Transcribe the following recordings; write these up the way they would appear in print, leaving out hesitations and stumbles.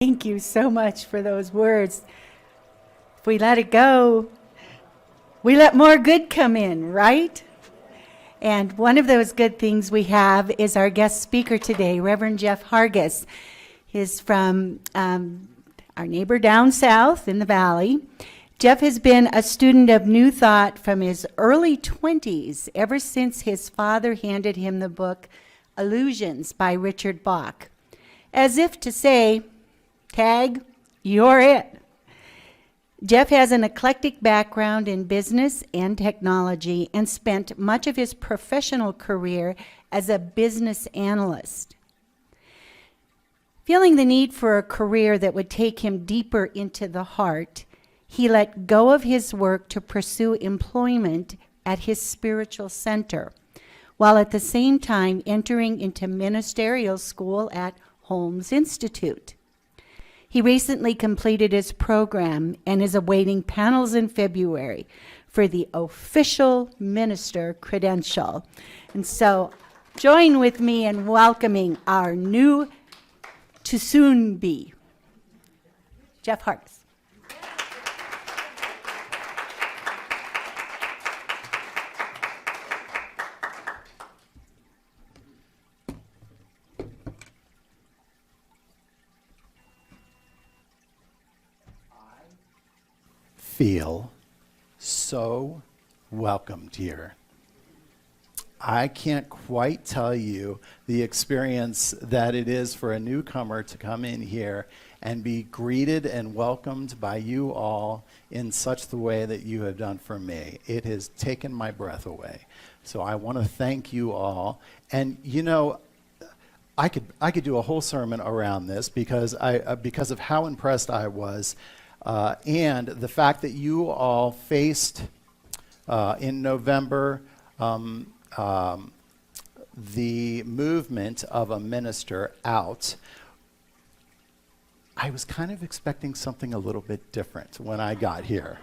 Thank you so much for those words. If we let it go, we let more good come in, right? And one of those good things we have is our guest speaker today, Reverend Jeff Hargis. He's from our neighbor down south in the valley. Jeff has been a student of New Thought from his early 20s, ever since his father handed him the book Illusions by Richard Bach, as if to say, tag, you're it. Jeff has an eclectic background in business and technology and spent much of his professional career as a business analyst. Feeling the need for a career that would take him deeper into the heart, he let go of his work to pursue employment at his spiritual center, while at the same time entering into ministerial school at Holmes Institute. He recently completed his program and is awaiting panels in February for the official minister credential. And so join with me in welcoming our new to soon be, Jeff Hargis. Feel so welcomed here. I can't quite tell you the experience that it is for a newcomer to come in here and be greeted and welcomed by you all in such the way that you have done for me. It has taken my breath away. So I want to thank you all. And you know, I could do a whole sermon around this because of how impressed I was. And the fact that you all faced in November the movement of a minister out, I was kind of expecting something a little bit different when I got here.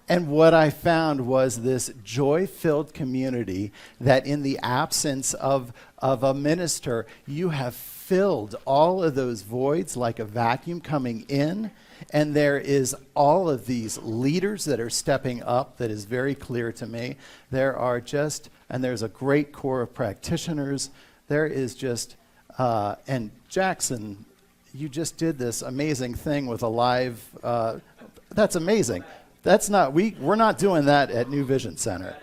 And what I found was this joy-filled community that in the absence of a minister, you have filled all of those voids like a vacuum coming in. And there is all of these leaders that are stepping up that is very clear to me. There are just, and there's a great core of practitioners. There is just, and Jackson, you just did this amazing thing with a live, that's amazing. That's not, we're not doing that at New Vision Center.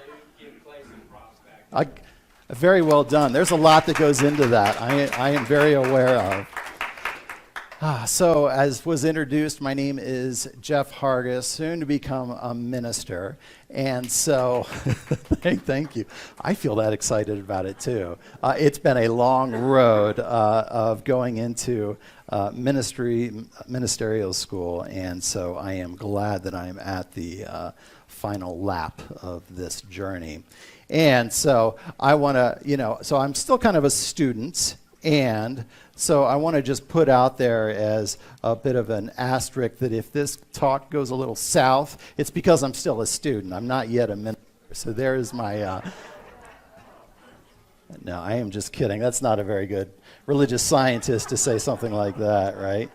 Very well done. There's a lot that goes into that. I am very aware of. So, as was introduced, my name is Jeff Hargis, soon to become a minister. And so, thank you. I feel that excited about it too. It's been a long road of going into ministerial school, and so I am glad that I am at the final lap of this journey. And so, I want to, so I'm still kind of a student, and so I want to just put out there as a bit of an asterisk that if this talk goes a little south, it's because I'm still a student. I'm not yet a minister. So there's my, no, I am just kidding. That's not a very good religious scientist to say something like that, right?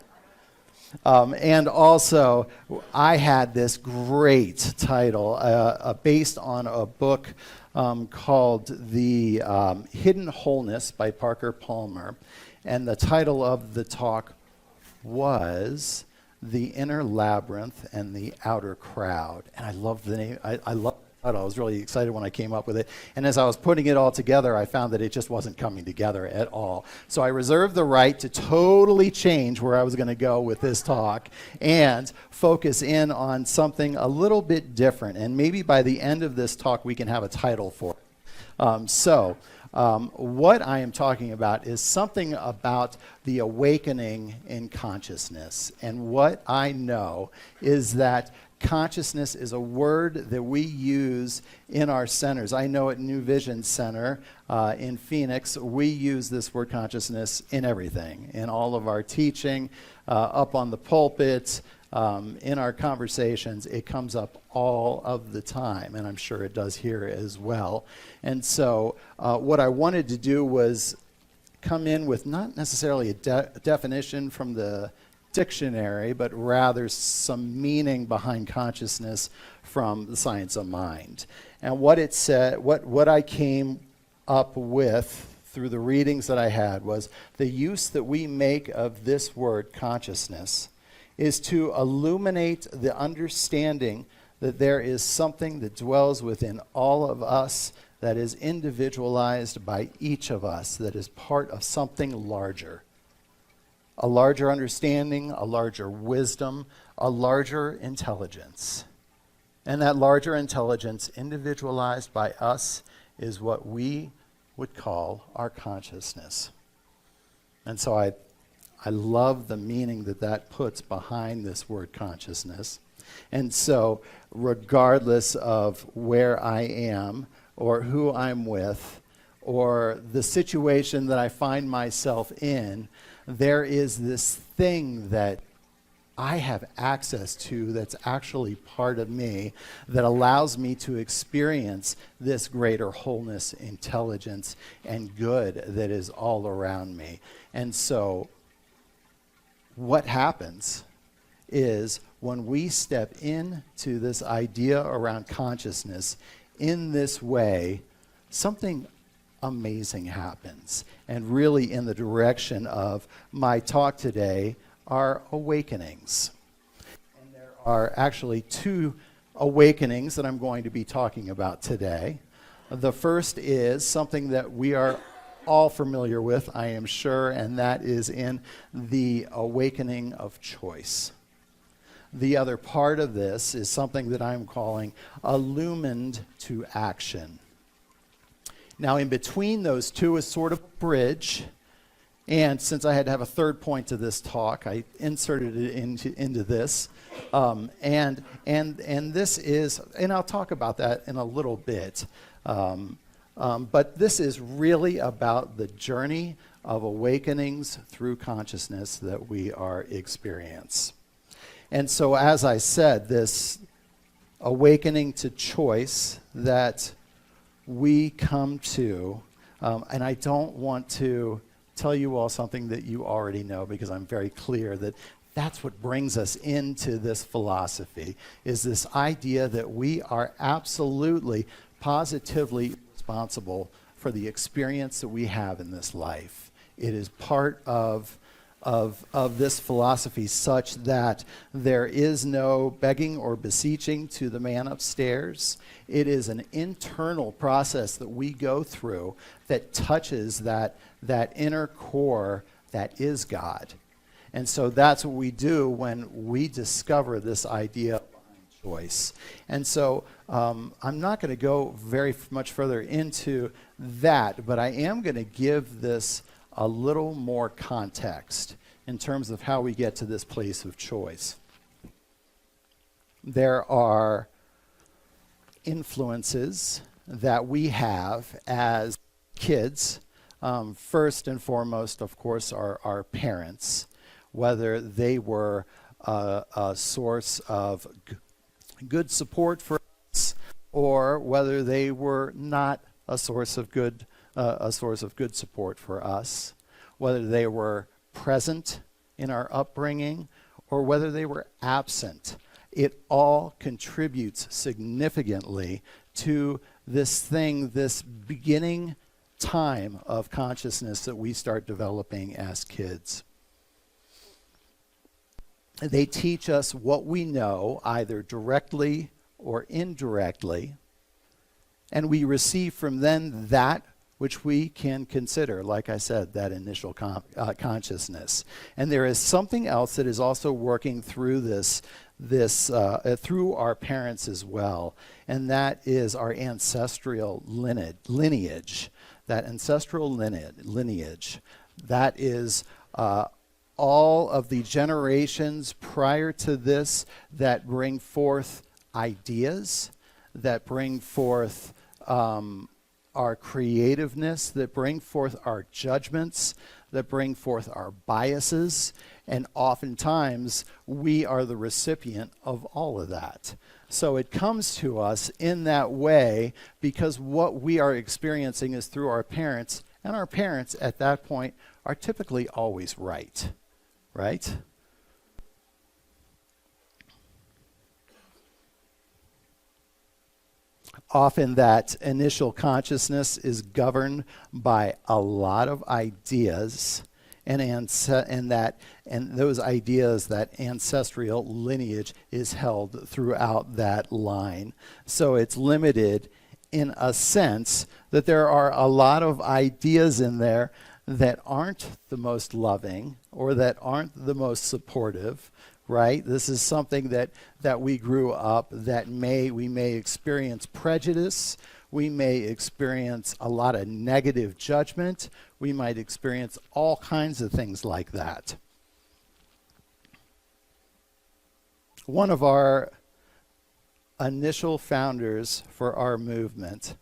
And also, I had this great title based on a book called The Hidden Wholeness by Parker Palmer. And the title of the talk was The Inner Labyrinth and the Outer Crowd. And I love the name. I love the title. I was really excited when I came up with it. And as I was putting it all together, I found that it just wasn't coming together at all. So I reserved the right to totally change where I was going to go with this talk and focus in on something a little bit different. And maybe by the end of this talk, we can have a title for it. What I am talking about is something about the awakening in consciousness. And what I know is that consciousness is a word that we use in our centers. I know at New Vision Center in Phoenix, we use this word consciousness in everything, in all of our teaching, up on the pulpit, in our conversations. It comes up all of the time, and I'm sure it does here as well. And so what I wanted to do was come in with not necessarily a definition from the dictionary, but rather some meaning behind consciousness from the science of mind. And what it said, what I came up with through the readings that I had was the use that we make of this word consciousness is to illuminate the understanding that there is something that dwells within all of us that is individualized by each of us, that is part of something larger. A larger understanding, a larger wisdom, a larger intelligence. And that larger intelligence, individualized by us, is what we would call our consciousness. And so I love the meaning that that puts behind this word consciousness. And so regardless of where I am or who I'm with or the situation that I find myself in, there is this thing that I have access to that's actually part of me that allows me to experience this greater wholeness, intelligence, and good that is all around me. And so what happens is when we step into this idea around consciousness in this way, something amazing happens. And really in the direction of my talk today are awakenings. And there are actually two awakenings that I'm going to be talking about today. The first is something that we are all familiar with, I am sure, and that is in the awakening of choice. The other part of this is something that I'm calling illumined to action. Now, in between those two is sort of a bridge, and since I had to have a third point to this talk, I inserted it into this, and this is, and I'll talk about that in a little bit, but this is really about the journey of awakenings through consciousness that we are experiencing. And so, as I said, this awakening to choice that we come to, and I don't want to tell you all something that you already know because I'm very clear that that's what brings us into this philosophy, is this idea that we are absolutely, positively responsible for the experience that we have in this life. It is part of this philosophy such that there is no begging or beseeching to the man upstairs. It is an internal process that we go through that touches that inner core that is God. And so that's what we do when we discover this idea behind choice. And so I'm not going to go very much further into that, but I am going to give this a little more context in terms of how we get to this place of choice. There are influences that we have as kids. First and foremost, of course, are our parents, whether they were a source of good support for us or whether they were not a source of good support for us, whether they were present in our upbringing or whether they were absent. It all contributes significantly to this thing, this beginning time of consciousness that we start developing as kids. They teach us what we know, either directly or indirectly, and we receive from them that which we can consider, like I said, that initial consciousness. And there is something else that is also working through this through our parents as well, and that is our ancestral lineage. That ancestral lineage, that is all of the generations prior to this that bring forth ideas, that bring forth our creativeness, that bring forth our judgments, that bring forth our biases, and oftentimes we are the recipient of all of that. So it comes to us in that way because what we are experiencing is through our parents, and our parents at that point are typically always right? often that initial consciousness is governed by a lot of ideas and those ideas, that ancestral lineage is held throughout that line. So it's limited in a sense that there are a lot of ideas in there that aren't the most loving or that aren't the most supportive, right? This is something that we grew up that we may experience prejudice, we may experience a lot of negative judgment, we might experience all kinds of things like that. One of our initial founders for our movement,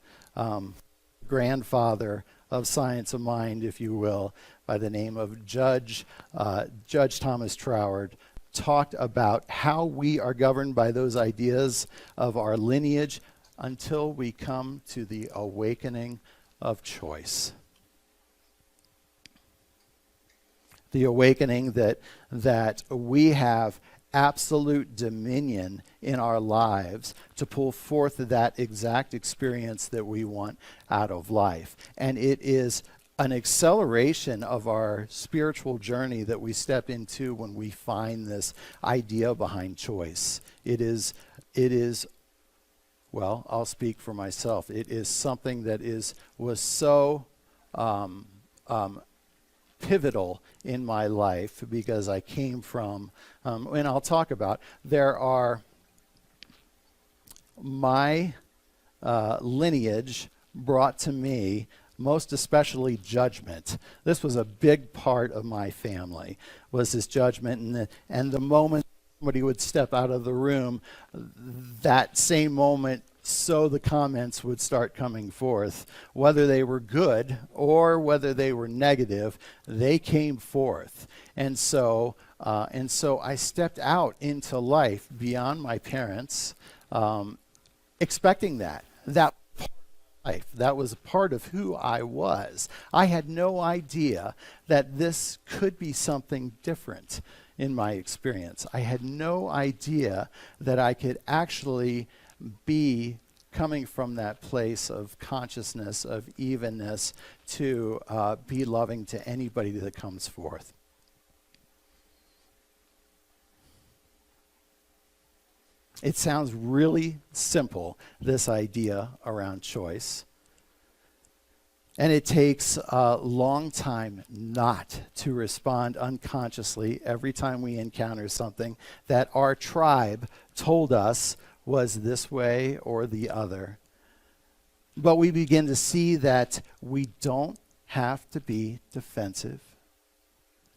grandfather of science of mind, if you will, by the name of Judge Thomas Troward, talked about how we are governed by those ideas of our lineage until we come to the awakening of choice. The awakening that we have absolute dominion in our lives to pull forth that exact experience that we want out of life. And it is an acceleration of our spiritual journey that we step into when we find this idea behind choice. It is, well, I'll speak for myself. It is something that was so pivotal in my life because I came from, and I'll talk about, there are my lineage brought to me, most especially judgment. This was a big part of my family, was this judgment, and the moment somebody would step out of the room, that same moment, so the comments would start coming forth. Whether they were good or whether they were negative, they came forth. And so I stepped out into life beyond my parents, expecting that life. That was part of who I was. I had no idea that this could be something different in my experience. I had no idea that I could actually be coming from that place of consciousness, of evenness, to be loving to anybody that comes forth. It sounds really simple, this idea around choice. And it takes a long time not to respond unconsciously every time we encounter something that our tribe told us was this way or the other. But we begin to see that we don't have to be defensive.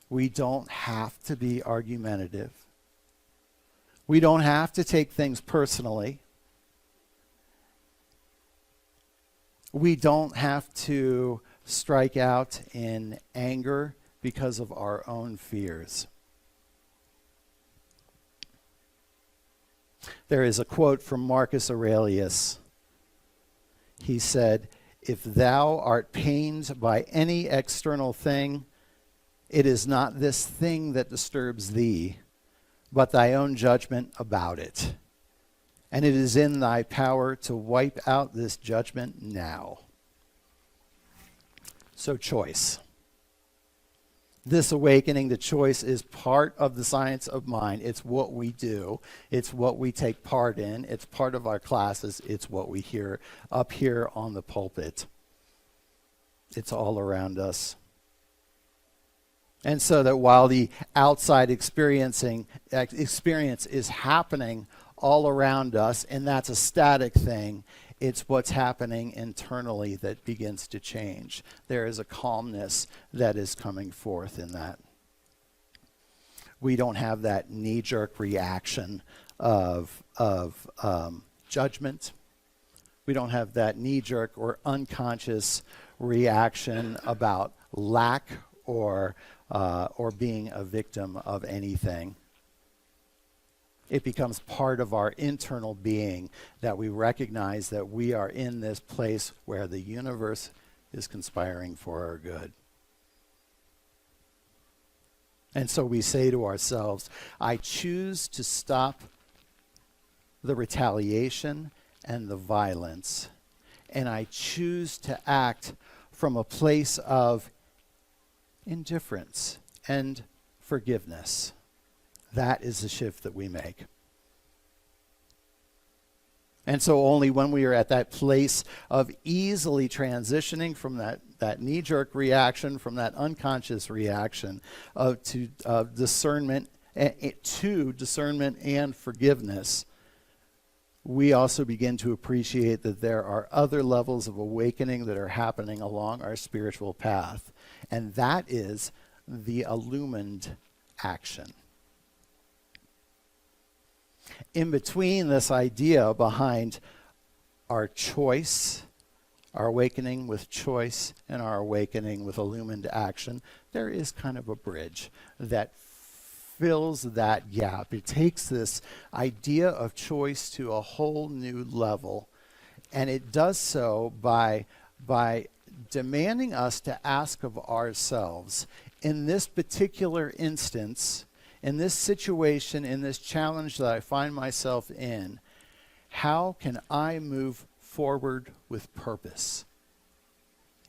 We don't have to be argumentative. We don't have to take things personally. We don't have to strike out in anger because of our own fears. There is a quote from Marcus Aurelius. He said, "If thou art pained by any external thing, it is not this thing that disturbs thee, but thy own judgment about it. And it is in thy power to wipe out this judgment now." So choice. This awakening to choice is part of the science of mind. It's what we do. It's what we take part in. It's part of our classes. It's what we hear up here on the pulpit. It's all around us. And so that while the outside experience is happening all around us, and that's a static thing, it's what's happening internally that begins to change. There is a calmness that is coming forth in that. We don't have that knee-jerk reaction of judgment. We don't have that knee-jerk or unconscious reaction about lack or being a victim of anything. It becomes part of our internal being that we recognize that we are in this place where the universe is conspiring for our good. And so we say to ourselves, I choose to stop the retaliation and the violence, and I choose to act from a place of indifference and forgiveness. That is the shift that we make. And so only when we are at that place of easily transitioning from that knee-jerk reaction, from that unconscious reaction to discernment and forgiveness, we also begin to appreciate that there are other levels of awakening that are happening along our spiritual path. And that is the illumined action. In between this idea behind our choice, our awakening with choice, and our awakening with illumined action, there is kind of a bridge that fills that gap. It takes this idea of choice to a whole new level, and it does so by demanding us to ask of ourselves, in this particular instance, in this situation, in this challenge that I find myself in, how can I move forward with purpose?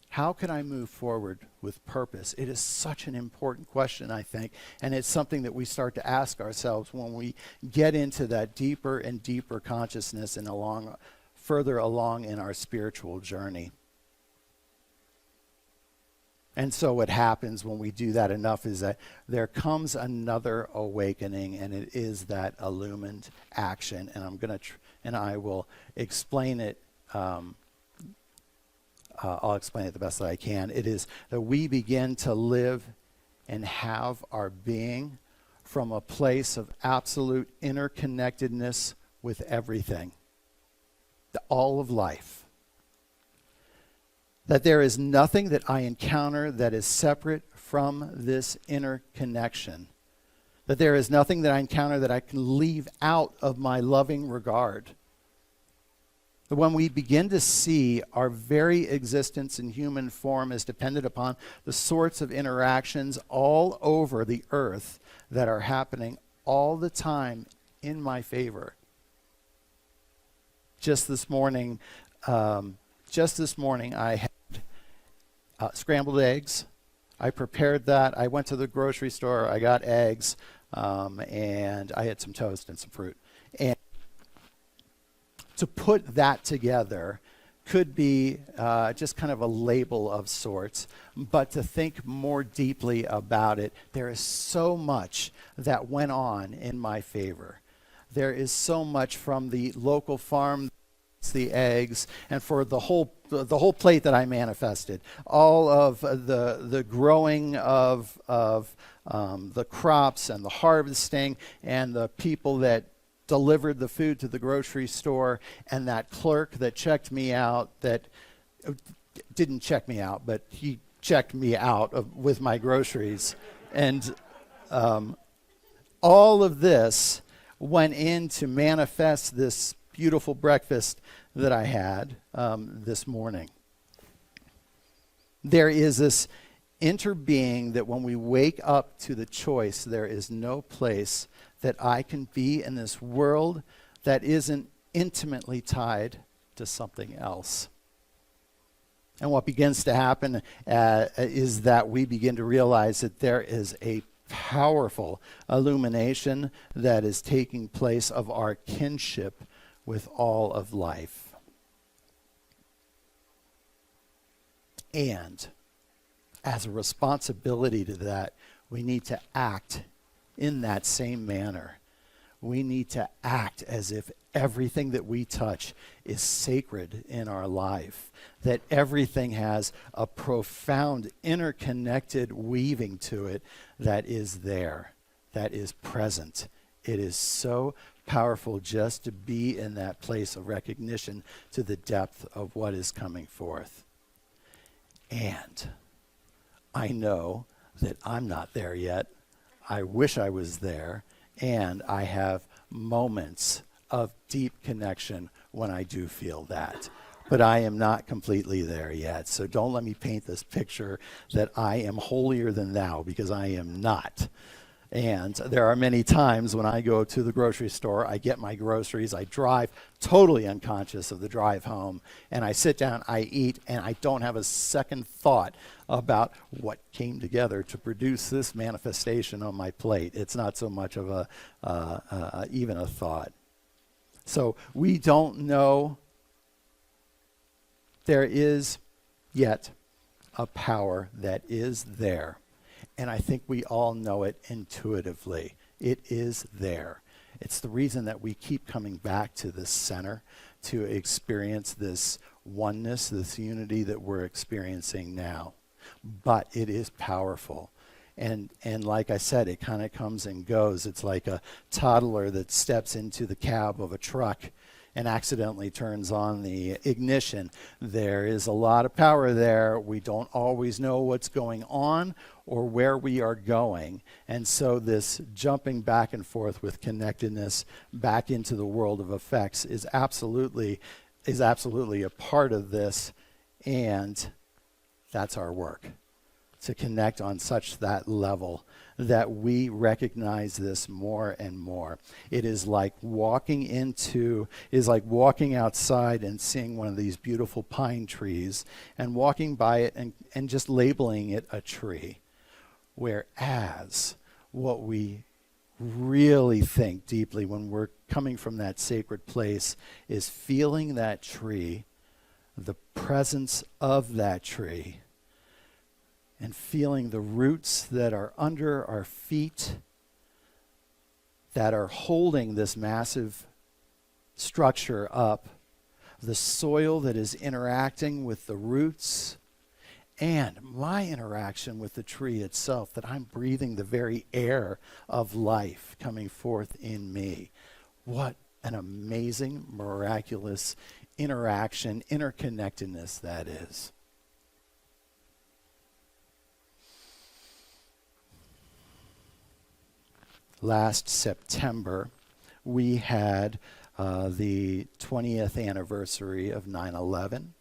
How can I move forward with purpose? It is such an important question, I think, and it's something that we start to ask ourselves when we get into that deeper and deeper consciousness and further along in our spiritual journey. And so what happens when we do that enough is that there comes another awakening, and it is that illumined action. And I'm going to, and I will explain it. I'll explain it the best that I can. It is that we begin to live and have our being from a place of absolute interconnectedness with everything, all of life. That there is nothing that I encounter that is separate from this interconnection. That there is nothing that I encounter that I can leave out of my loving regard. That when we begin to see our very existence in human form is dependent upon the sorts of interactions all over the earth that are happening all the time in my favor. Just this morning, I had scrambled eggs. I prepared that. I went to the grocery store. I got eggs, and I had some toast and some fruit. And to put that together could be just kind of a label of sorts, but to think more deeply about it, there is so much that went on in my favor. There is so much from the local farm, the eggs, and for the whole plate that I manifested, all of the growing of the crops and the harvesting and the people that delivered the food to the grocery store, and that clerk that checked me out, that didn't check me out, but he checked me out with my groceries. And all of this went in to manifest this beautiful breakfast that I had this morning. There is this interbeing that when we wake up to the choice, there is no place that I can be in this world that isn't intimately tied to something else. And what begins to happen is that we begin to realize that there is a powerful illumination that is taking place of our kinship with all of life. And as a responsibility to that, we need to act in that same manner. We need to act as if everything that we touch is sacred in our life, that everything has a profound interconnected weaving to it that is there, that is present. It is so powerful just to be in that place of recognition to the depth of what is coming forth. And I know that I'm not there yet. I wish I was there, and I have moments of deep connection when I do feel that. But I am not completely there yet. So don't let me paint this picture that I am holier than thou, because I am not. And there are many times when I go to the grocery store, I get my groceries, I drive totally unconscious of the drive home, and I sit down, I eat, and I don't have a second thought about what came together to produce this manifestation on my plate. It's not so much of even a thought. So we don't know. There is yet a power that is there. And I think we all know it intuitively. It is there. It's the reason that we keep coming back to this center to experience this oneness, this unity that we're experiencing now. But it is powerful. And like I said, it kind of comes and goes. It's like a toddler that steps into the cab of a truck and accidentally turns on the ignition. There is a lot of power there. We don't always know what's going on or where we are going. And so this jumping back and forth with connectedness back into the world of effects is absolutely a part of this, and that's our work, to connect on such that level that we recognize this more and more. It is like walking outside and seeing one of these beautiful pine trees and walking by it and just labeling it a tree. Whereas what we really think deeply when we're coming from that sacred place is feeling that tree, the presence of that tree, and feeling the roots that are under our feet that are holding this massive structure up, the soil that is interacting with the roots, and my interaction with the tree itself, that I'm breathing the very air of life coming forth in me. What an amazing, miraculous interaction, interconnectedness that is. Last September, we had the 20th anniversary of 9/11.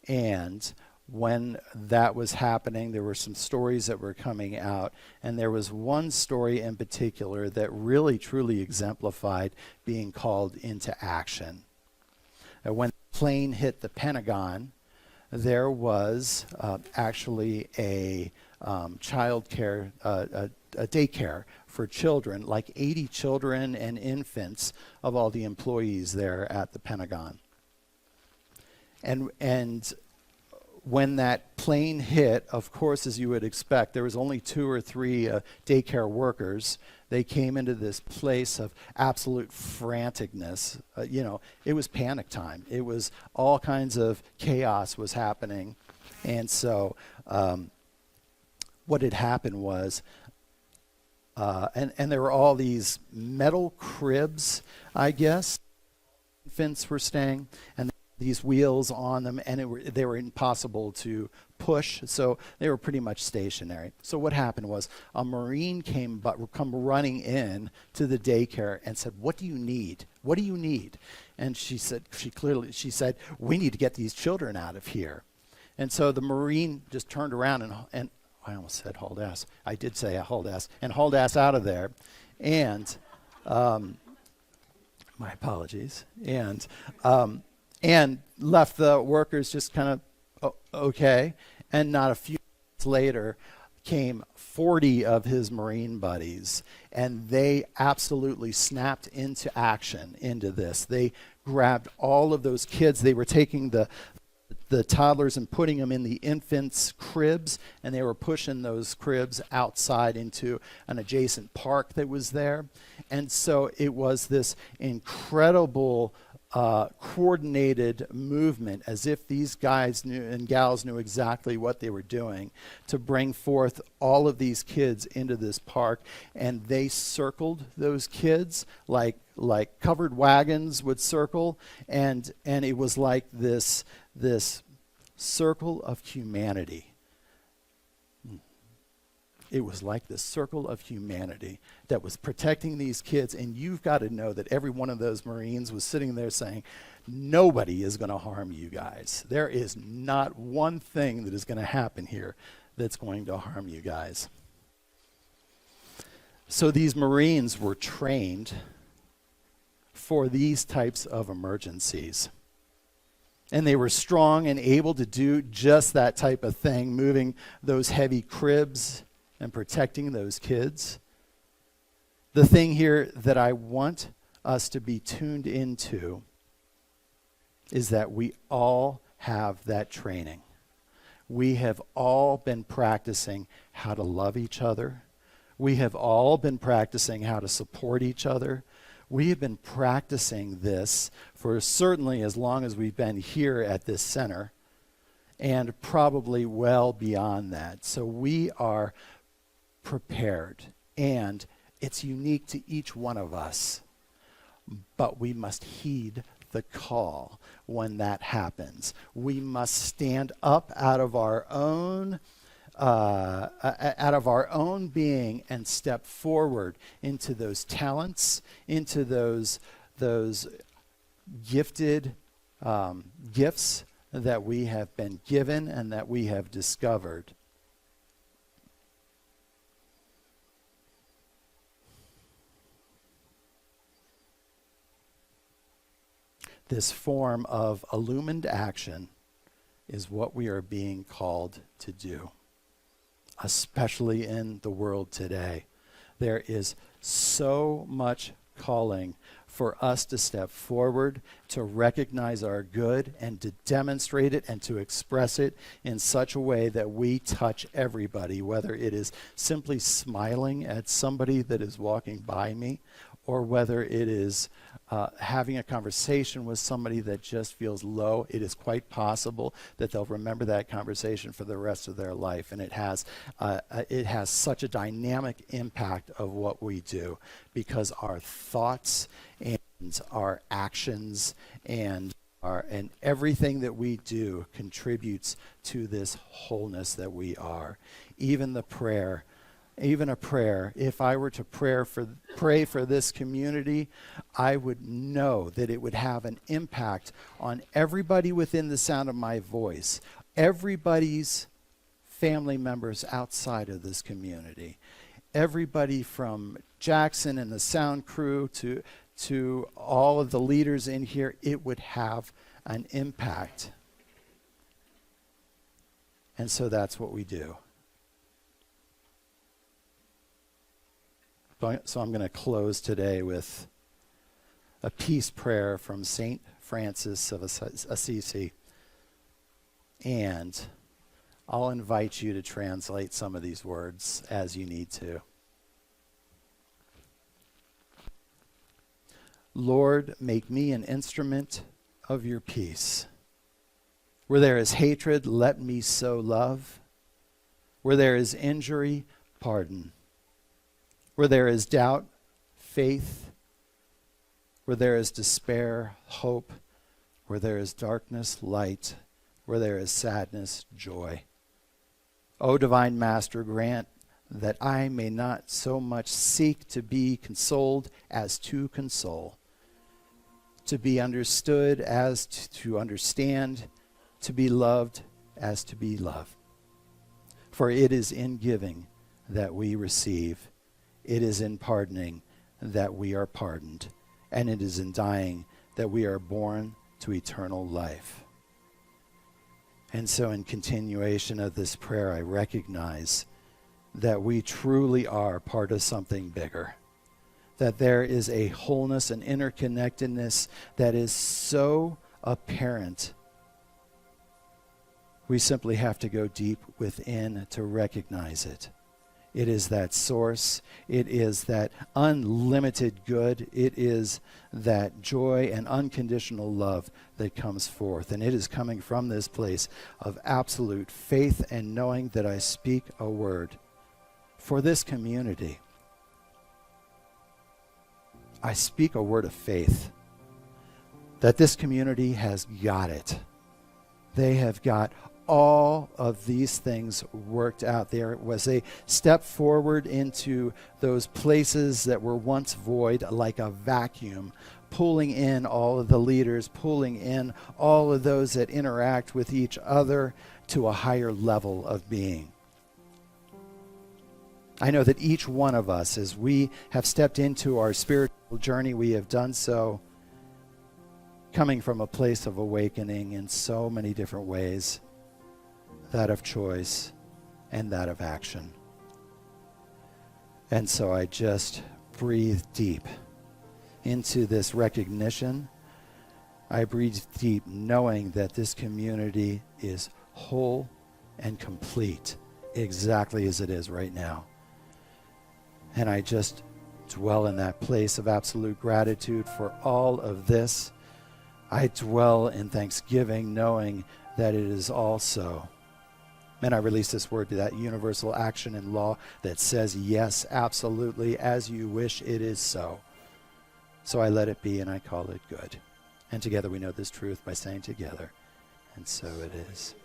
And when that was happening, there were some stories that were coming out. And there was one story in particular that really, truly exemplified being called into action. When the plane hit the Pentagon, there was actually a childcare, a daycare for children, like 80 children and infants of all the employees there at the Pentagon. And when that plane hit, of course, as you would expect, there was only 2 or 3 daycare workers. They came into this place of absolute franticness. It was panic time. It was all kinds of chaos was happening. And so what had happened was, and there were all these metal cribs, I guess, infants were staying, and these wheels on them, and they were impossible to push, so they were pretty much stationary. So what happened was a Marine come running in to the daycare and said, "What do you need? What do you need?" And she said, "We need to get these children out of here." And so the Marine just turned around and I almost said hauled ass. I did say hauled ass, and hauled ass out of there. And my apologies. And left the workers just kind of okay. And not a few minutes later came 40 of his Marine buddies, and they absolutely snapped into action into this. They grabbed all of those kids. They were taking the toddlers and putting them in the infants' cribs, and they were pushing those cribs outside into an adjacent park that was there. And so it was this incredible coordinated movement, as if these guys knew and gals knew exactly what they were doing, to bring forth all of these kids into this park. And they circled those kids like covered wagons would circle, and it was like this circle of humanity. It was like this circle of humanity that was protecting these kids. And you've got to know that every one of those Marines was sitting there saying, nobody is going to harm you guys. There is not one thing that is going to happen here that's going to harm you guys. So these Marines were trained for these types of emergencies. And they were strong and able to do just that type of thing, moving those heavy cribs and protecting those kids. The thing here that I want us to be tuned into is that we all have that training. We have all been practicing how to love each other. We have all been practicing how to support each other. We have been practicing this for certainly as long as we've been here at this center, and probably well beyond that. So we are prepared, and it's unique to each one of us. But we must heed the call when that happens. We must stand up out of our own being and step forward into those talents, into those gifted gifts that we have been given and that we have discovered. This form of illumined action is what we are being called to do, especially in the world today. There is so much calling for us to step forward, to recognize our good and to demonstrate it and to express it in such a way that we touch everybody, whether it is simply smiling at somebody that is walking by me, or whether it is having a conversation with somebody that just feels low. It is quite possible that they'll remember that conversation for the rest of their life. And it has such a dynamic impact of what we do, because our thoughts and our actions and everything that we do contributes to this wholeness that we are. Even a prayer, if I were to pray for this community, I would know that it would have an impact on everybody within the sound of my voice, everybody's family members outside of this community, everybody from Jackson and the sound crew to all of the leaders in here. It would have an impact. And so that's what we do. So I'm going to close today with a peace prayer from St. Francis of Assisi. And I'll invite you to translate some of these words as you need to. Lord, make me an instrument of your peace. Where there is hatred, let me sow love. Where there is injury, pardon. Where there is doubt, faith. Where there is despair, hope. Where there is darkness, light. Where there is sadness, joy. O divine Master, grant that I may not so much seek to be consoled as to console, to be understood as to understand, to be loved as to be loved. For it is in giving that we receive. It is in pardoning that we are pardoned, and it is in dying that we are born to eternal life. And so in continuation of this prayer, I recognize that we truly are part of something bigger, that there is a wholeness and interconnectedness that is so apparent. We simply have to go deep within to recognize it. It is that source. It is that unlimited good. It is that joy and unconditional love that comes forth. And it is coming from this place of absolute faith and knowing that I speak a word for this community. I speak a word of faith that this community has got it. They have got all of these things worked out. There was a step forward into those places that were once void, like a vacuum, pulling in all of the leaders, pulling in all of those that interact with each other to a higher level of being. I know that each one of us, as we have stepped into our spiritual journey, we have done so coming from a place of awakening in so many different ways, that of choice and that of action. And so I just breathe deep into this recognition. I breathe deep knowing that this community is whole and complete exactly as it is right now. And I just dwell in that place of absolute gratitude for all of this. I dwell in thanksgiving knowing that it is all so. And I release this word to that universal action and law that says, yes, absolutely, as you wish, it is so. So I let it be and I call it good. And together we know this truth by saying together, and so it is.